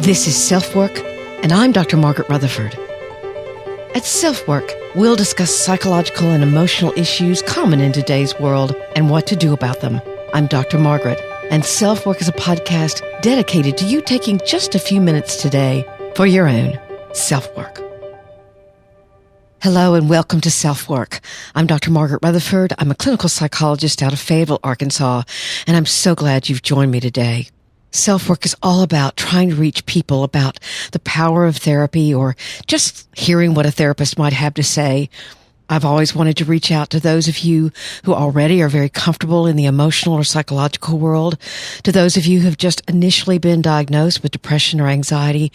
This is SelfWork, and I'm Dr. Margaret Rutherford. At SelfWork, we'll discuss psychological and emotional issues common in today's world and what to do about them. I'm Dr. Margaret, and SelfWork is a podcast dedicated to you taking just a few minutes today for your own self-work. Hello and welcome to SelfWork. I'm Dr. Margaret Rutherford. I'm a clinical psychologist out of Fayetteville, Arkansas, and I'm so glad you've joined me today. SelfWork is all about trying to reach people about the power of therapy or just hearing what a therapist might have to say. I've always wanted to reach out to those of you who already are very comfortable in the emotional or psychological world, to those of you who have just initially been diagnosed with depression or anxiety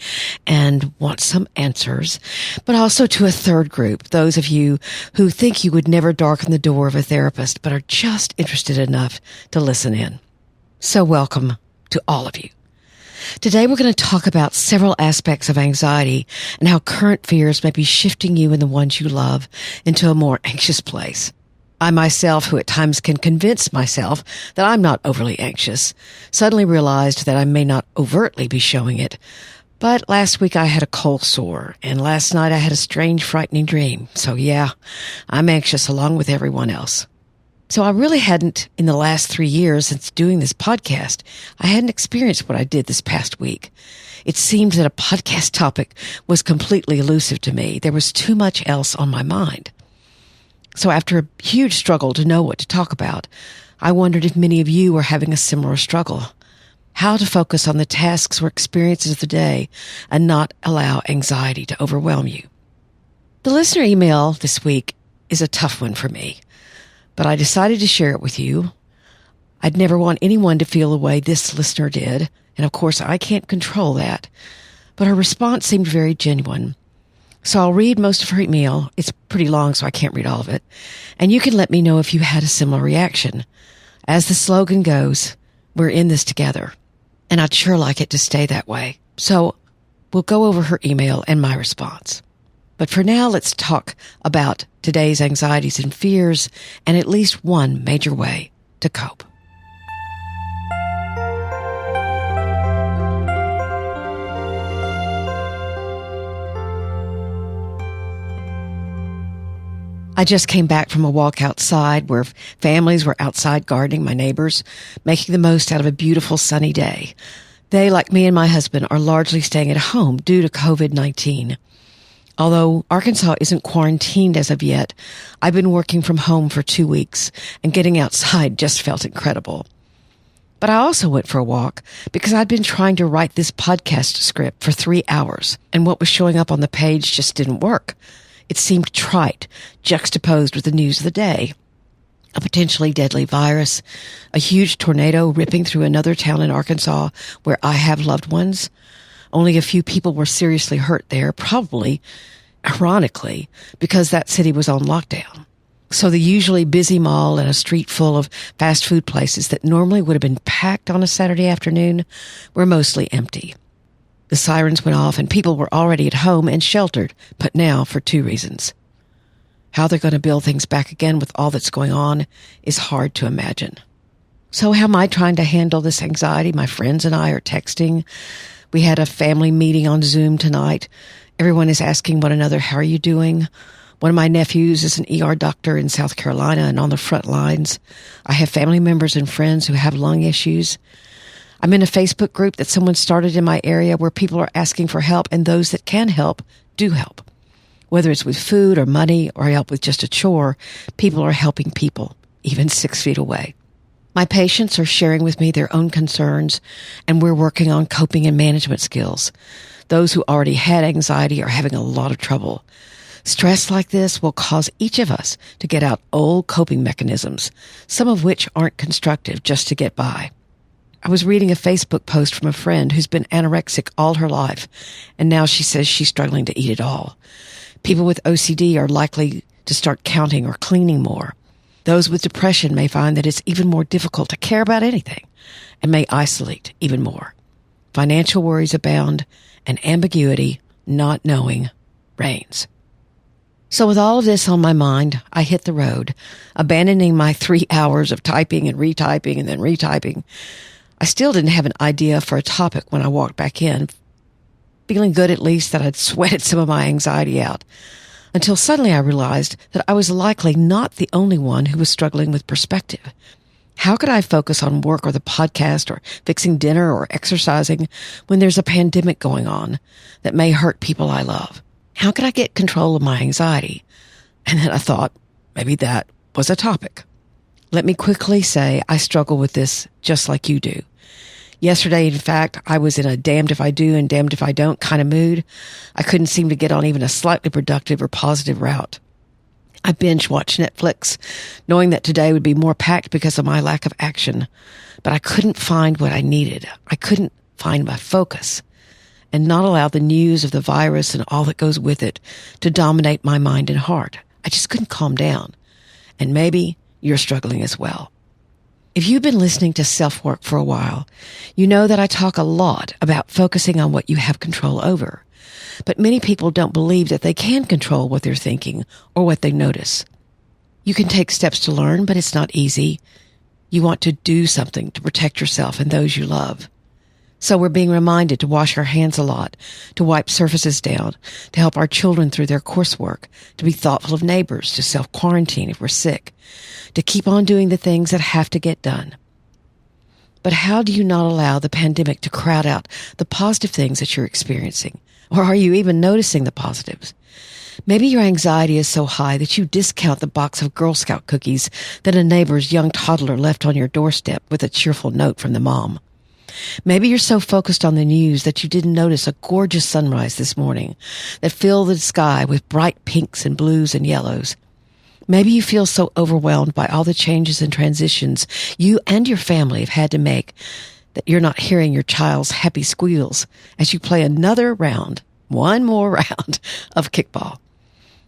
and want some answers, but also to a third group, those of you who think you would never darken the door of a therapist, but are just interested enough to listen in. So welcome to all of you. Today we're going to talk about several aspects of anxiety and how current fears may be shifting you and the ones you love into a more anxious place. I myself, who at times can convince myself that I'm not overly anxious, suddenly realized that I may not overtly be showing it. But last week I had a cold sore, and last night I had a strange, frightening dream. So yeah, I'm anxious along with everyone else. So I really hadn't, in the last 3 years since doing this podcast, I hadn't experienced what I did this past week. It seemed that a podcast topic was completely elusive to me. There was too much else on my mind. So after a huge struggle to know what to talk about, I wondered if many of you were having a similar struggle. How to focus on the tasks or experiences of the day and not allow anxiety to overwhelm you. The listener email this week is a tough one for me, but I decided to share it with you. I'd never want anyone to feel the way this listener did, and of course I can't control that, but her response seemed very genuine. So I'll read most of her email. It's pretty long, so I can't read all of it, and you can let me know if you had a similar reaction. As the slogan goes, we're in this together, and I'd sure like it to stay that way. So we'll go over her email and my response. But for now, let's talk about today's anxieties and fears and at least one major way to cope. I just came back from a walk outside where families were outside gardening, my neighbors, making the most out of a beautiful sunny day. They, like me and my husband, are largely staying at home due to COVID-19. Although Arkansas isn't quarantined as of yet, I've been working from home for 2 weeks, and getting outside just felt incredible. But I also went for a walk because I'd been trying to write this podcast script for 3 hours, and what was showing up on the page just didn't work. It seemed trite, juxtaposed with the news of the day. A potentially deadly virus, a huge tornado ripping through another town in Arkansas where I have loved ones. Only a few people were seriously hurt there, probably, ironically, because that city was on lockdown. So the usually busy mall and a street full of fast food places that normally would have been packed on a Saturday afternoon were mostly empty. The sirens went off and people were already at home and sheltered, but now for 2 reasons. How they're going to build things back again with all that's going on is hard to imagine. So how am I trying to handle this anxiety? My friends and I are texting. We had a family meeting on Zoom tonight. Everyone is asking one another, how are you doing? One of my nephews is an ER doctor in South Carolina and on the front lines. I have family members and friends who have lung issues. I'm in a Facebook group that someone started in my area where people are asking for help, and those that can help do help. Whether it's with food or money or help with just a chore, people are helping people, even 6 feet away. My patients are sharing with me their own concerns, and we're working on coping and management skills. Those who already had anxiety are having a lot of trouble. Stress like this will cause each of us to get out old coping mechanisms, some of which aren't constructive just to get by. I was reading a Facebook post from a friend who's been anorexic all her life, and now she says she's struggling to eat at all. People with OCD are likely to start counting or cleaning more. Those with depression may find that it's even more difficult to care about anything and may isolate even more. Financial worries abound and ambiguity, not knowing, reigns. So with all of this on my mind, I hit the road, abandoning my 3 hours of typing and retyping and then retyping. I still didn't have an idea for a topic when I walked back in. feeling good at least that I'd sweated some of my anxiety out, until suddenly I realized that I was likely not the only one who was struggling with perspective. How could I focus on work or the podcast or fixing dinner or exercising when there's a pandemic going on that may hurt people I love? How could I get control of my anxiety? And then I thought, maybe that was a topic. Let me quickly say I struggle with this just like you do. Yesterday, in fact, I was in a damned if I do and damned if I don't kind of mood. I couldn't seem to get on even a slightly productive or positive route. I binge-watched Netflix, knowing that today would be more packed because of my lack of action. But I couldn't find what I needed. I couldn't find my focus and not allow the news of the virus and all that goes with it to dominate my mind and heart. I just couldn't calm down. And maybe you're struggling as well. If you've been listening to SelfWork for a while, you know that I talk a lot about focusing on what you have control over. But many people don't believe that they can control what they're thinking or what they notice. You can take steps to learn, but it's not easy. You want to do something to protect yourself and those you love. So we're being reminded to wash our hands a lot, to wipe surfaces down, to help our children through their coursework, to be thoughtful of neighbors, to self-quarantine if we're sick, to keep on doing the things that have to get done. But how do you not allow the pandemic to crowd out the positive things that you're experiencing? Or are you even noticing the positives? Maybe your anxiety is so high that you discount the box of Girl Scout cookies that a neighbor's young toddler left on your doorstep with a cheerful note from the mom. Maybe you're so focused on the news that you didn't notice a gorgeous sunrise this morning that filled the sky with bright pinks and blues and yellows. Maybe you feel so overwhelmed by all the changes and transitions you and your family have had to make that you're not hearing your child's happy squeals as you play one more round of kickball.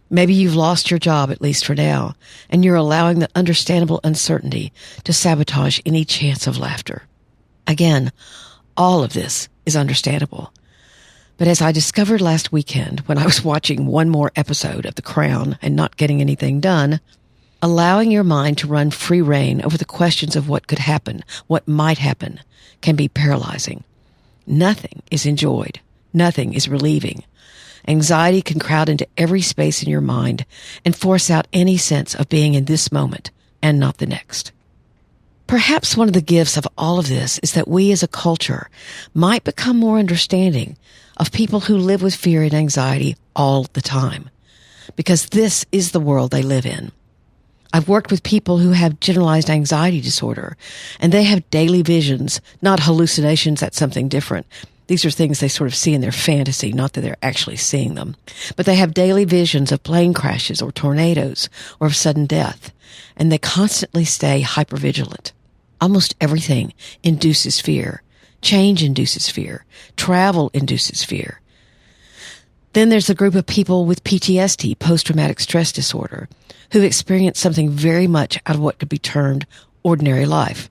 Maybe you've lost your job, at least for now, and you're allowing the understandable uncertainty to sabotage any chance of laughter. Again, all of this is understandable. But as I discovered last weekend when I was watching one more episode of The Crown and not getting anything done, allowing your mind to run free rein over the questions of what could happen, what might happen, can be paralyzing. Nothing is enjoyed. Nothing is relieving. Anxiety can crowd into every space in your mind and force out any sense of being in this moment and not the next. Perhaps one of the gifts of all of this is that we as a culture might become more understanding of people who live with fear and anxiety all the time, because this is the world they live in. I've worked with people who have generalized anxiety disorder, and they have daily visions, not hallucinations, that's something different. These are things they sort of see in their fantasy, not that they're actually seeing them. But they have daily visions of plane crashes or tornadoes or of sudden death, and they constantly stay hypervigilant. Almost everything induces fear. Change induces fear. Travel induces fear. Then there's a group of people with PTSD, post-traumatic stress disorder, who experience something very much out of what could be termed ordinary life.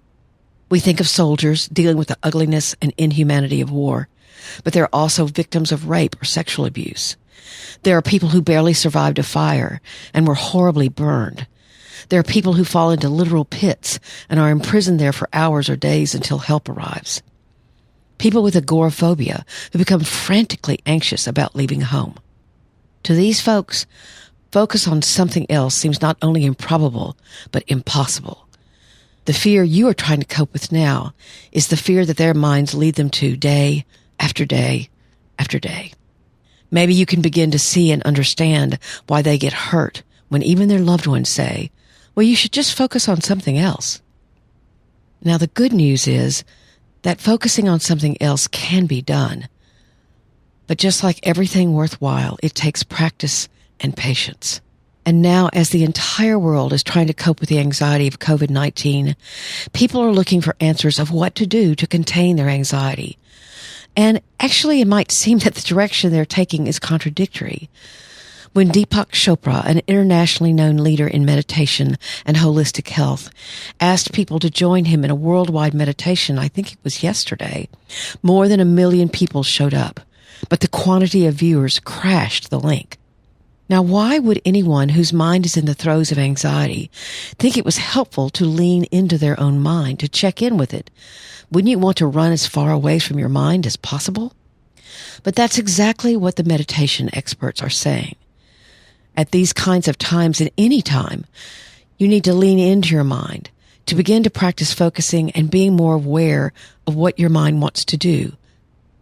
We think of soldiers dealing with the ugliness and inhumanity of war, but they're also victims of rape or sexual abuse. There are people who barely survived a fire and were horribly burned. There are people who fall into literal pits and are imprisoned there for hours or days until help arrives. People with agoraphobia who become frantically anxious about leaving home. To these folks, focus on something else seems not only improbable, but impossible. The fear you are trying to cope with now is the fear that their minds lead them to day after day after day. Maybe you can begin to see and understand why they get hurt when even their loved ones say, well, you should just focus on something else. Now, the good news is that focusing on something else can be done. But just like everything worthwhile, it takes practice and patience. And now, as the entire world is trying to cope with the anxiety of COVID-19, people are looking for answers of what to do to contain their anxiety. And actually, it might seem that the direction they're taking is contradictory. When Deepak Chopra, an internationally known leader in meditation and holistic health, asked people to join him in a worldwide meditation, I think it was yesterday, more than 1 million people showed up, but the quantity of viewers crashed the link. Now, why would anyone whose mind is in the throes of anxiety think it was helpful to lean into their own mind, to check in with it? Wouldn't you want to run as far away from your mind as possible? But that's exactly what the meditation experts are saying. At these kinds of times, at any time, you need to lean into your mind, to begin to practice focusing and being more aware of what your mind wants to do,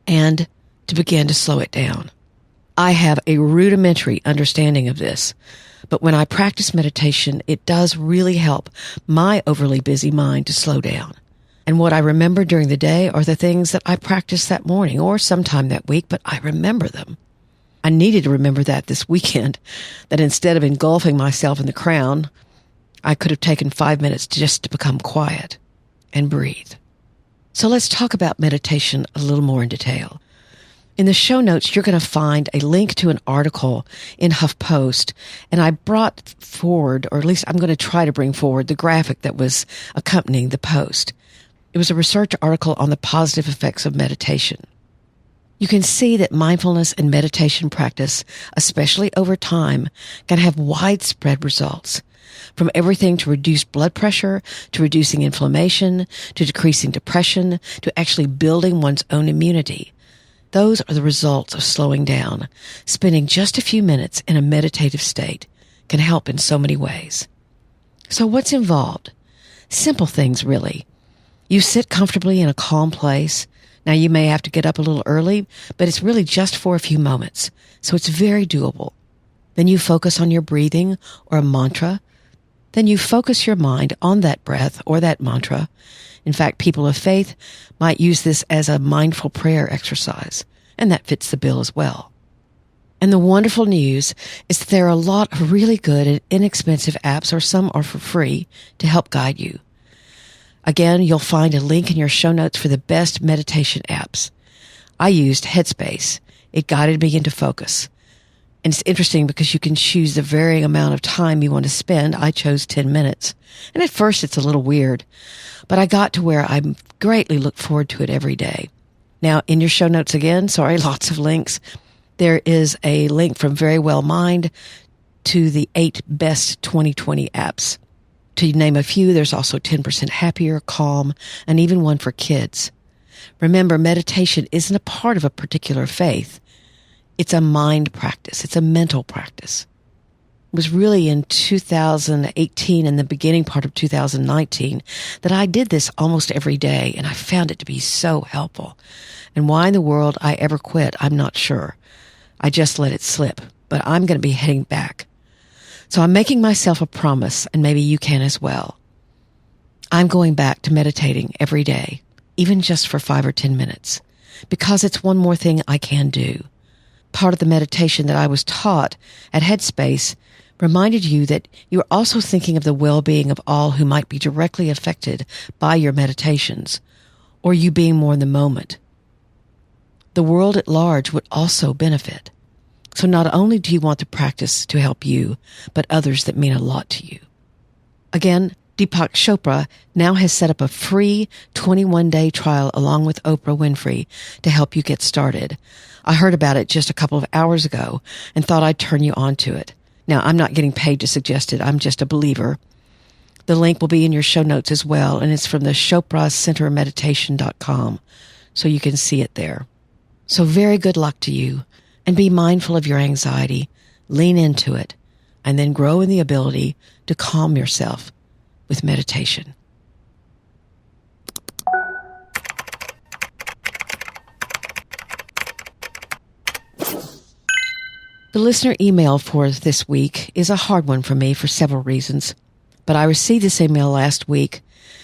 and to begin to slow it down. I have a rudimentary understanding of this, but when I practice meditation, it does really help my overly busy mind to slow down. And what I remember during the day are the things that I practiced that morning or sometime that week, but I remember them. I needed to remember that this weekend, that instead of engulfing myself in the crown, I could have taken 5 minutes just to become quiet and breathe. So let's talk about meditation a little more in detail. In the show notes, you're going to find a link to an article in HuffPost, and I brought forward, or at least I'm going to try to bring forward, the graphic that was accompanying the post. It was a research article on the positive effects of meditation. You can see that mindfulness and meditation practice, especially over time, can have widespread results. From everything to reduce blood pressure, to reducing inflammation, to decreasing depression, to actually building one's own immunity. Those are the results of slowing down. Spending just a few minutes in a meditative state can help in so many ways. So what's involved? Simple things, really. You sit comfortably in a calm place. Now, you may have to get up a little early, but it's really just for a few moments, so it's very doable. Then you focus on your breathing or a mantra. Then you focus your mind on that breath or that mantra. In fact, people of faith might use this as a mindful prayer exercise, and that fits the bill as well. And the wonderful news is that there are a lot of really good and inexpensive apps, or some are for free, to help guide you. Again, you'll find a link in your show notes for the best meditation apps. I used Headspace. It guided me into focus. And it's interesting because you can choose the varying amount of time you want to spend. I chose 10 minutes. And at first it's a little weird, but I got to where I greatly look forward to it every day. Now, in your show notes again, lots of links. There is a link from Very Well Mind to the 8 best 2020 apps. To name a few, there's also 10% Happier, Calm, and even one for kids. Remember, meditation isn't a part of a particular faith. It's a mind practice. It's a mental practice. It was really in 2018 and the beginning part of 2019 that I did this almost every day, and I found it to be so helpful. And why in the world I ever quit, I'm not sure. I just let it slip, but I'm going to be heading back. So I'm making myself a promise, and maybe you can as well. I'm going back to meditating every day, even just for 5 or 10 minutes, because it's one more thing I can do. Part of the meditation that I was taught at Headspace reminded you that you're also thinking of the well-being of all who might be directly affected by your meditations, or you being more in the moment. The world at large would also benefit. So not only do you want the practice to help you, but others that mean a lot to you. Again, Deepak Chopra now has set up a free 21-day trial along with Oprah Winfrey to help you get started. I heard about it just a couple of hours ago and thought I'd turn you on to it. Now, I'm not getting paid to suggest it. I'm just a believer. The link will be in your show notes as well, and it's from the chopracentermeditation.com, so you can see it there. So very good luck to you. And be mindful of your anxiety, lean into it, and then grow in the ability to calm yourself with meditation. The listener email for this week is a hard one for me for several reasons, but I received this email last week.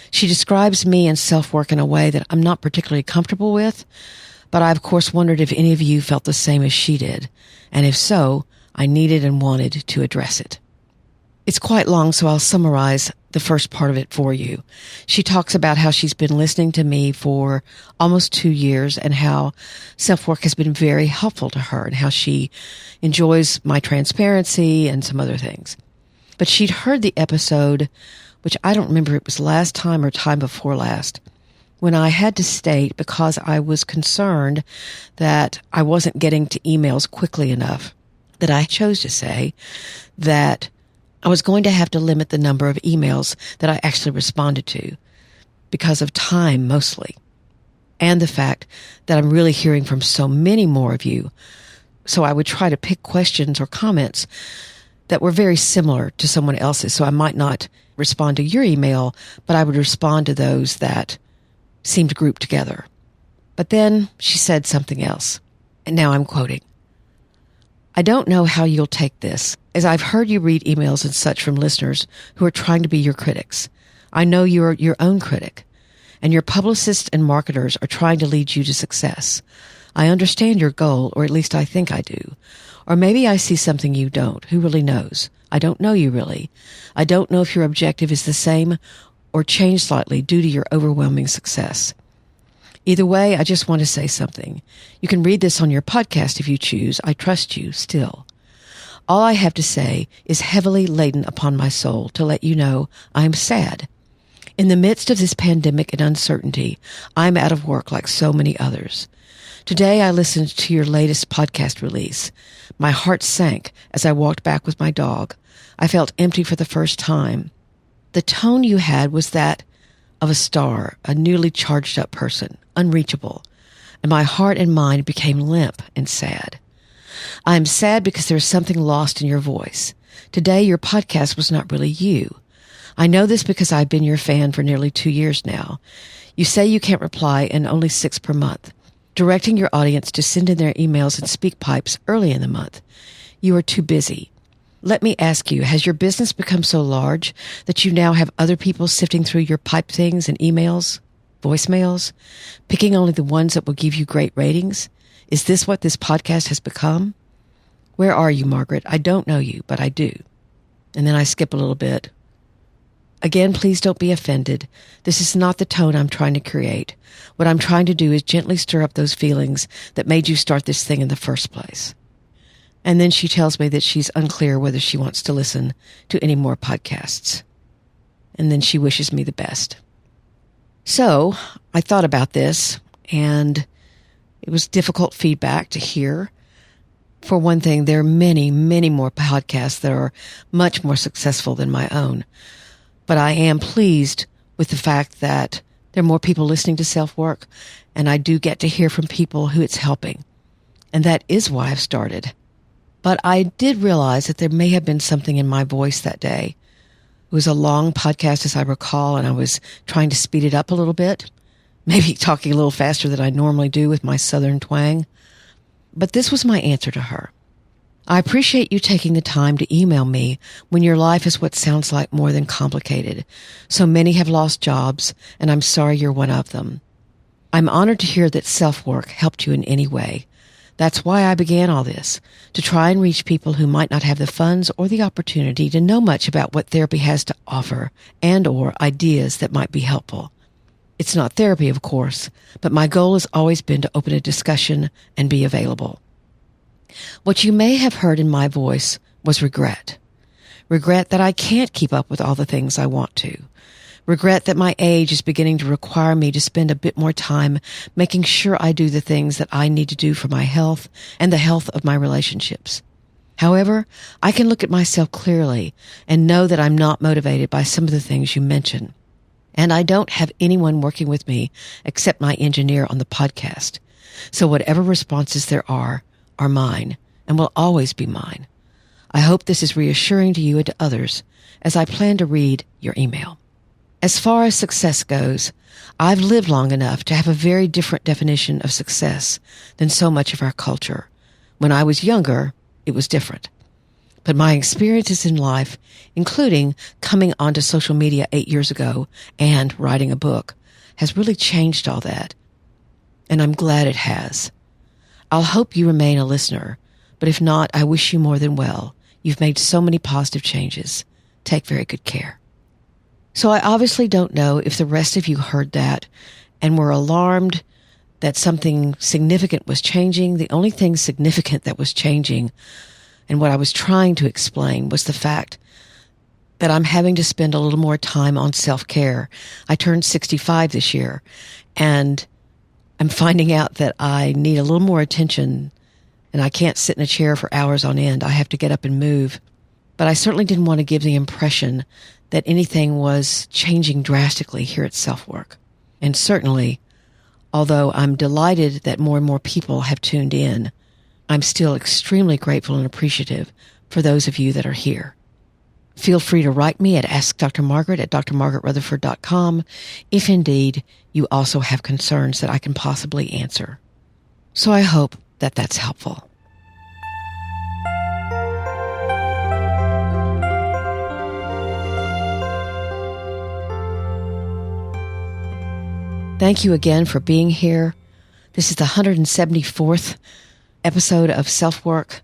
She describes me and SelfWork in a way that I'm not particularly comfortable with, but I, of course, wondered if any of you felt the same as she did, and if so, I needed and wanted to address it. It's quite long, so I'll summarize the first part of it for you. She talks about how she's been listening to me for almost 2 years and how SelfWork has been very helpful to her and how she enjoys my transparency and some other things. But she'd heard the episode, which I don't remember if it was last time or time before last, when I had to state, because I was concerned that I wasn't getting to emails quickly enough, that I chose to say that I was going to have to limit the number of emails that I actually responded to, because of time mostly. and the fact that I'm really hearing from so many more of you. So I would try to pick questions or comments that were very similar to someone else's. So I might not respond to your email, but I would respond to those that seemed grouped together. But then she said something else. And now I'm quoting. I don't know how you'll take this, as I've heard you read emails and such from listeners who are trying to be your critics. I know you're your own critic, and your publicists and marketers are trying to lead you to success. I understand your goal, or at least I think I do. Or maybe I see something you don't. Who really knows? I don't know you really. I don't know if your objective is the same or changed slightly due to your overwhelming success. Either way, I just want to say something. You can read this on your podcast if you choose. I trust you still. All I have to say is heavily laden upon my soul to let you know I am sad. In the midst of this pandemic and uncertainty, I'm out of work like so many others. Today I listened to your latest podcast release. My heart sank as I walked back with my dog. I felt empty for the first time. The tone you had was that of a star, a newly charged up person, unreachable, and my heart and mind became limp and sad. I am sad because there is something lost in your voice. Today your podcast was not really you. I know this because I've been your fan for nearly 2 years now. You say you can't reply and only 6 per month, directing your audience to send in their emails and speak pipes early in the month. You are too busy. Let me ask you, has your business become so large that you now have other people sifting through your pipe things and emails, voicemails, picking only the ones that will give you great ratings? Is this what this podcast has become? Where are you, Margaret? I don't know you, but I do. And then I skip a little bit. Again, please don't be offended. This is not the tone I'm trying to create. What I'm trying to do is gently stir up those feelings that made you start this thing in the first place. And then she tells me that she's unclear whether she wants to listen to any more podcasts. And then she wishes me the best. So I thought about this, and it was difficult feedback to hear. For one thing, there are many, many more podcasts that are much more successful than my own. But I am pleased with the fact that there are more people listening to SelfWork, and I do get to hear from people who it's helping. And that is why I've started. But I did realize that there may have been something in my voice that day. It was a long podcast, as I recall, and I was trying to speed it up a little bit, maybe talking a little faster than I normally do with my southern twang. But this was my answer to her. I appreciate you taking the time to email me when your life is what sounds like more than complicated. So many have lost jobs, and I'm sorry you're one of them. I'm honored to hear that SelfWork helped you in any way. That's why I began all this, to try and reach people who might not have the funds or the opportunity to know much about what therapy has to offer and/or ideas that might be helpful. It's not therapy, of course, but my goal has always been to open a discussion and be available. What you may have heard in my voice was regret. Regret that I can't keep up with all the things I want to. Regret that my age is beginning to require me to spend a bit more time making sure I do the things that I need to do for my health and the health of my relationships. However, I can look at myself clearly and know that I'm not motivated by some of the things you mention. And I don't have anyone working with me except my engineer on the podcast. So whatever responses there are mine and will always be mine. I hope this is reassuring to you and to others as I plan to read your email. As far as success goes, I've lived long enough to have a very different definition of success than so much of our culture. When I was younger, it was different. But my experiences in life, including coming onto social media 8 years ago and writing a book, has really changed all that. And I'm glad it has. I'll hope you remain a listener, but if not, I wish you more than well. You've made so many positive changes. Take very good care. So I obviously don't know if the rest of you heard that and were alarmed that something significant was changing. The only thing significant that was changing, and what I was trying to explain, was the fact that I'm having to spend a little more time on self-care. I turned 65 this year, and I'm finding out that I need a little more attention, and I can't sit in a chair for hours on end. I have to get up and move. But I certainly didn't want to give the impression that anything was changing drastically here at SelfWork. And certainly, Although I'm delighted that more and more people have tuned in, I'm still extremely grateful and appreciative for those of you that are here. Feel free to write me at askdrmargaret at drmargaretrutherford.com if indeed you also have concerns that I can possibly answer. So I hope that that's helpful. Thank you again for being here. This is the 174th episode of SelfWork,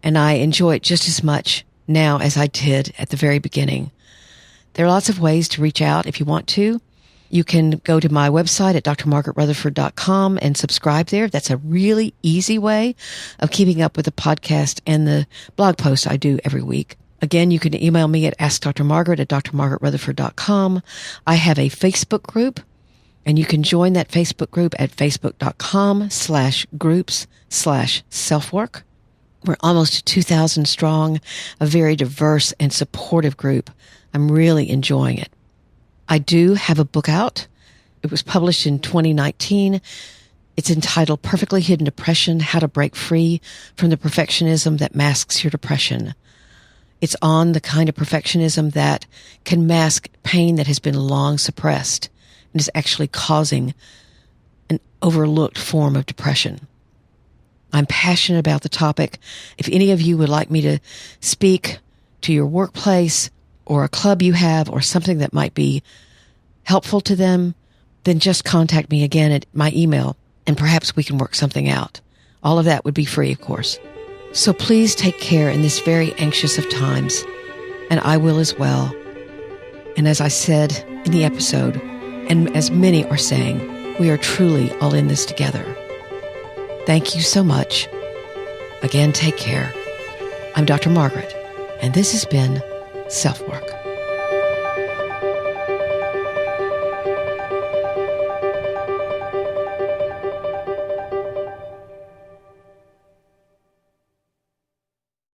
and I enjoy it just as much now as I did at the very beginning. There are lots of ways to reach out if you want to. You can go to my website at drmargaretrutherford.com and subscribe there. That's a really easy way of keeping up with the podcast and the blog posts I do every week. Again, you can email me at askdrmargaret at drmargaretrutherford.com. I have a Facebook group, and you can join that Facebook group at facebook.com/groups/selfwork. We're almost 2,000 strong, a very diverse and supportive group. I'm really enjoying it. I do have a book out. It was published in 2019. It's entitled Perfectly Hidden Depression: How to Break Free from the Perfectionism That Masks Your Depression. It's on the kind of perfectionism that can mask pain that has been long suppressed and is actually causing an overlooked form of depression. I'm passionate about the topic. If any of you would like me to speak to your workplace or a club you have or something that might be helpful to them, then just contact me again at my email and perhaps we can work something out. All of that would be free, of course. So please take care in this very anxious of times, and I will as well. And as I said in the episode, and as many are saying, we are truly all in this together. Thank you so much. Again, take care. I'm Dr. Margaret, and this has been SelfWork.